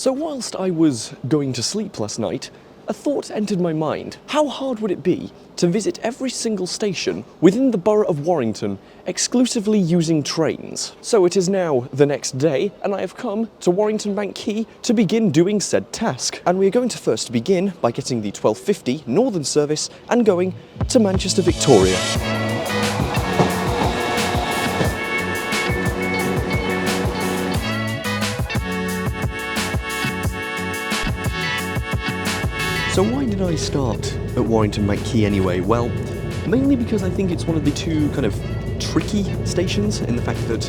So whilst I was going to sleep last night, a thought entered my mind. How hard would it be to visit every single station within the borough of Warrington exclusively using trains? So it is now the next day, and I have come to Warrington Bank Quay to begin doing said task. And we are going to first begin by getting the 12:50 Northern service and going to Manchester Victoria. So why did I start at Warrington Bank Quay anyway? Well, mainly because I think it's one of the two kind of tricky stations in the fact that,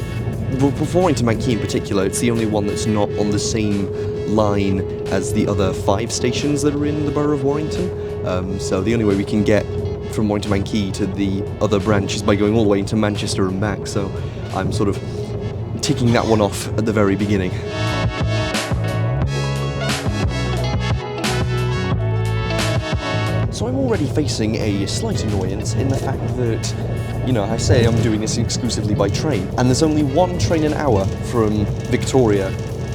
for Warrington Bank Quay in particular, it's the only one that's not on the same line as the other 5 stations that are in the borough of Warrington. So the only way we can get from Warrington Bank Quay to the other branch is by going all the way into Manchester and back, so I'm sort of ticking that one off at the very beginning. So I'm already facing a slight annoyance in the fact that, you know, I say I'm doing this exclusively by train, and there's only one train an hour from Victoria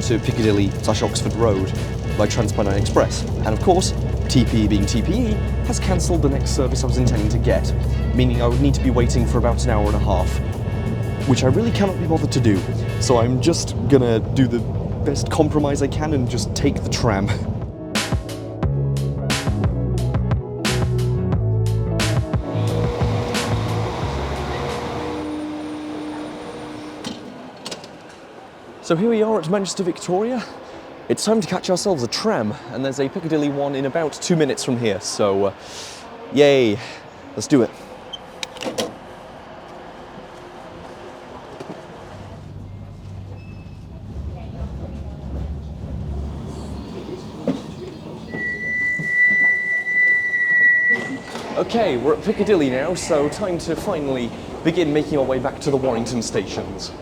to Piccadilly/Oxford Road by TransPennine Express. And of course, TPE being TPE, has cancelled the next service I was intending to get, meaning I would need to be waiting for about an hour and a half, which I really cannot be bothered to do. So I'm just gonna do the best compromise I can and just take the tram. So here we are at Manchester Victoria. It's time to catch ourselves a tram, and there's a Piccadilly one in about 2 minutes from here, so yay, let's do it. Okay, we're at Piccadilly now, so time to finally begin making our way back to the Warrington stations.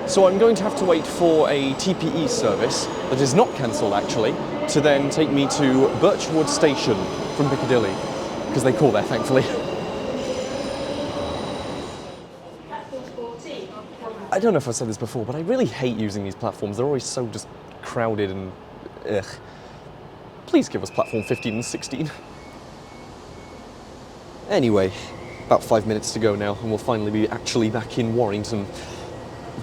So I'm going to have to wait for a TPE service that is not cancelled actually, to then take me to Birchwood Station from Piccadilly, because they call there, thankfully. I don't know if I've said this before, but I really hate using these platforms. They're always so just crowded and ugh. Please give us platform 15 and 16. Anyway, about 5 minutes to go now, and we'll finally be actually back in Warrington.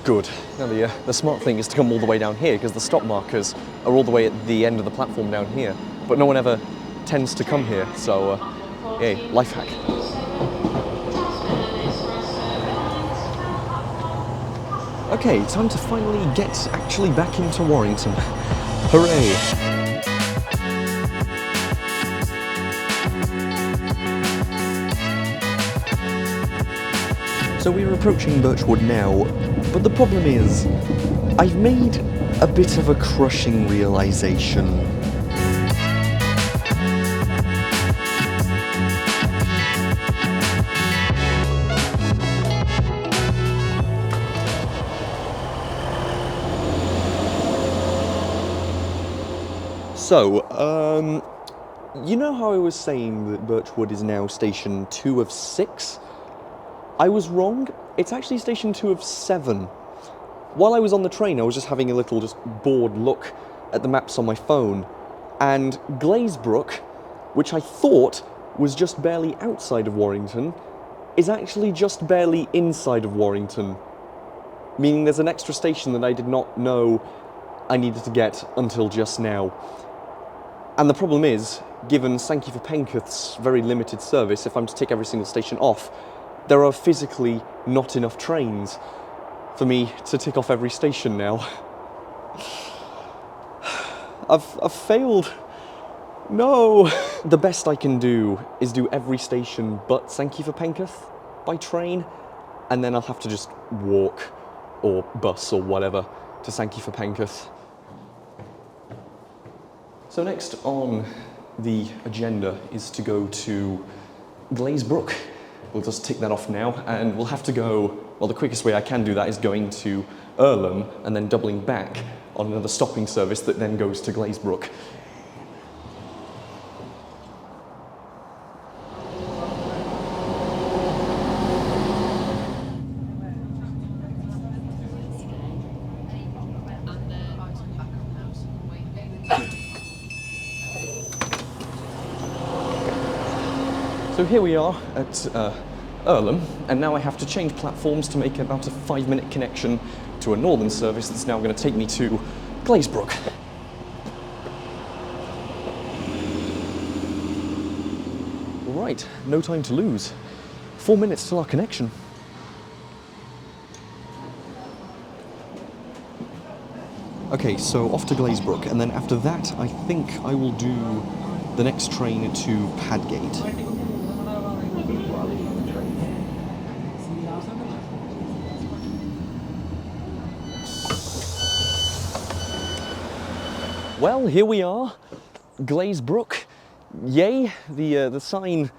Good. Now the smart thing is to come all the way down here, because the stop markers are all the way at the end of the platform down here. But no one ever tends to come here, so yay, life hack. Okay, time to finally get actually back into Warrington. Hooray! So we're approaching Birchwood now, but the problem is, I've made a bit of a crushing realization. So, you know how I was saying that Birchwood is now station 2 of 6? I was wrong. It's actually station 2 of 7. While I was on the train, I was just having a little bored look at the maps on my phone, and Glazebrook, which I thought was just barely outside of Warrington, is actually just barely inside of Warrington, meaning there's an extra station that I did not know I needed to get until just now. And the problem is, given Sankey for Penketh's very limited service, if I'm to take every single station off, there are physically not enough trains for me to tick off every station now. I've failed. No! The best I can do is do every station but Sankey for Penketh by train, and then I'll have to just walk or bus or whatever to Sankey for Penketh. So next on the agenda is to go to Glazebrook. We'll just tick that off now, and we'll have to go, well, the quickest way I can do that is going to Earlham and then doubling back on another stopping service that then goes to Glazebrook. So here we are at Earlham, and now I have to change platforms to make about a 5-minute connection to a northern service that's now going to take me to Glazebrook. Right, no time to lose. 4 minutes till our connection. Okay, so off to Glazebrook, and then after that, I think I will do the next train to Padgate. Well, here we are, Glazebrook. Yay, the sign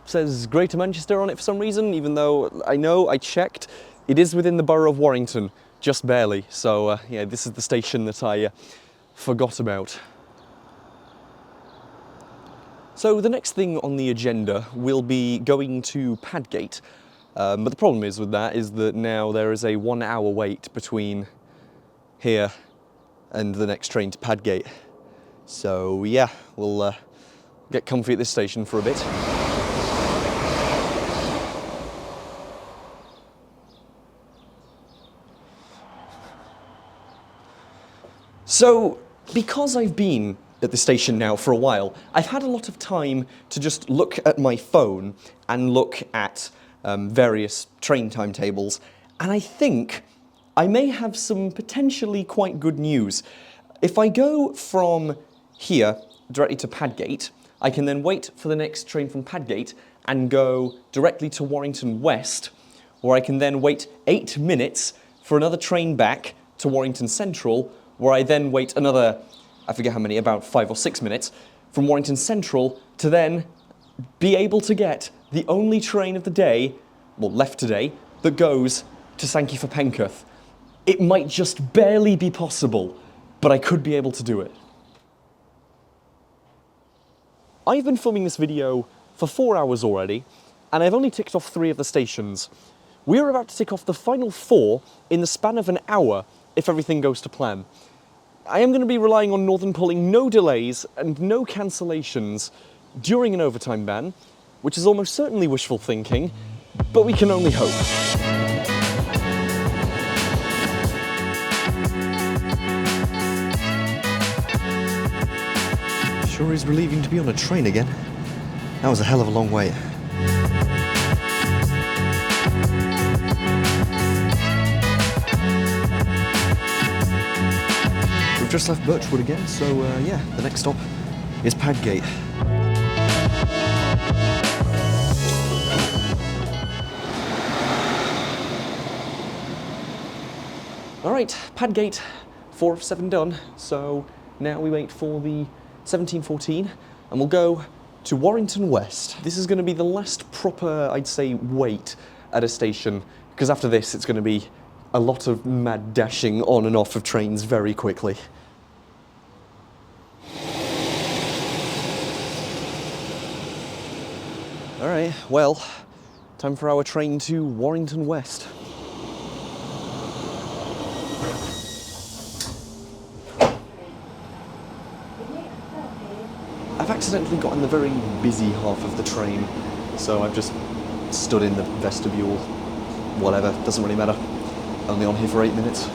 says Greater Manchester on it for some reason, even though I checked, it is within the borough of Warrington, just barely. So yeah, this is the station that I forgot about. So the next thing on the agenda will be going to Padgate, but the problem is with that is that now there is a 1-hour wait between here and the next train to Padgate. So yeah, we'll get comfy at this station for a bit. So, because I've been at the station now for a while, I've had a lot of time to just look at my phone and look at various train timetables, and I think I may have some potentially quite good news. If I go from here directly to Padgate, I can then wait for the next train from Padgate and go directly to Warrington West, or I can then wait 8 minutes for another train back to Warrington Central, where I then wait another, I forget how many, about 5 or 6 minutes, from Warrington Central to then be able to get the only train of the day, well, left today, that goes to Sankey for Penketh. It might just barely be possible, but I could be able to do it. I've been filming this video for 4 hours already, and I've only ticked off 3 of the stations. We're about to tick off the final 4 in the span of an hour if everything goes to plan. I am going to be relying on Northern pulling no delays and no cancellations during an overtime ban, which is almost certainly wishful thinking, but we can only hope. Sure is relieving to be on a train again. That was a hell of a long wait. We've just left Birchwood again, so yeah, the next stop is Padgate. Alright, Padgate, 4 of 7 done, so now we wait for the 1714, and we'll go to Warrington West. This is going to be the last proper, I'd say, wait at a station, because after this it's going to be a lot of mad dashing on and off of trains very quickly. Alright, well, time for our train to Warrington West. I've accidentally got in the very busy half of the train, so I've just stood in the vestibule. Whatever, doesn't really matter. Only on here for 8 minutes.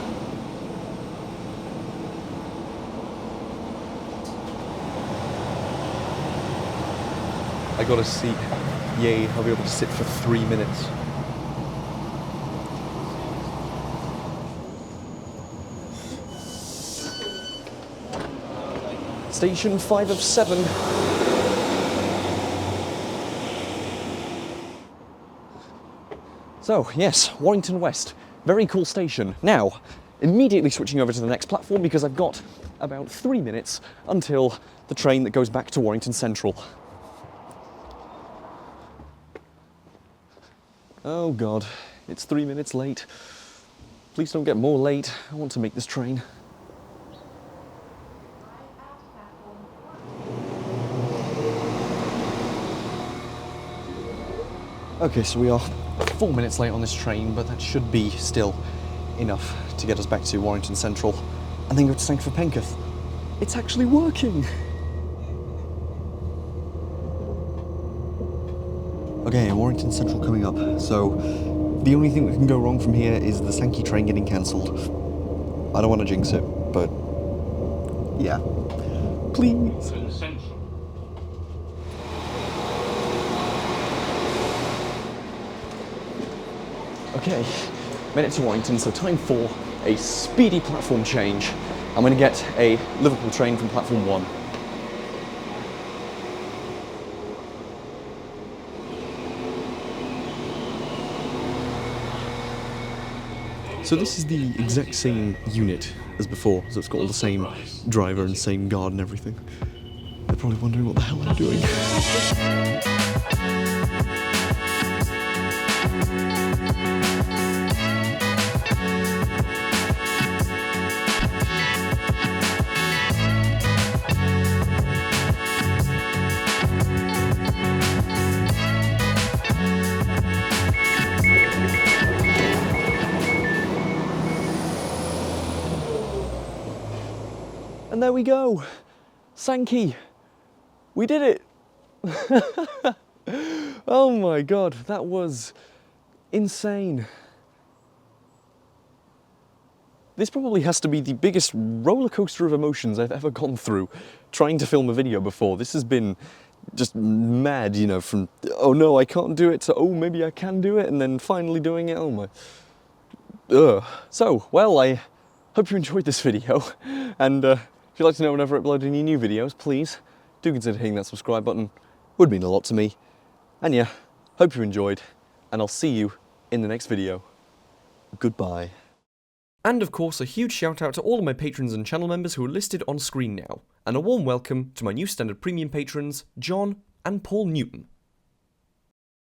I got a seat. Yay, I'll be able to sit for 3 minutes. Station 5 of 7. So, yes, Warrington West. Very cool station. Now, immediately switching over to the next platform because I've got about 3 minutes until the train that goes back to Warrington Central. Oh God, it's 3 minutes late. Please don't get more late. I want to make this train. Okay, so we are 4 minutes late on this train, but that should be still enough to get us back to Warrington Central and then go to Sankey for Penketh. It's actually working! Okay, Warrington Central coming up. So, the only thing that can go wrong from here is the Sankey train getting cancelled. I don't want to jinx it, but yeah. Please. Okay, made it to Warrington, so time for a speedy platform change. I'm going to get a Liverpool train from platform 1. So this is the exact same unit as before, so it's got all the same driver and same guard and everything. They're probably wondering what the hell I'm doing. And there we go, Sankey, we did it. Oh my god, that was insane. This probably has to be the biggest roller coaster of emotions I've ever gone through trying to film a video before. This has been just mad, you know, from oh no, I can't do it, to oh maybe I can do it, and then finally doing it, oh my. Ugh. So, well, I hope you enjoyed this video, and if you'd like to know whenever I upload any new videos, please do consider hitting that subscribe button. Would mean a lot to me. And yeah, hope you enjoyed, and I'll see you in the next video. Goodbye. And of course, a huge shout out to all of my patrons and channel members who are listed on screen now, and a warm welcome to my new standard premium patrons, John and Paul Newton.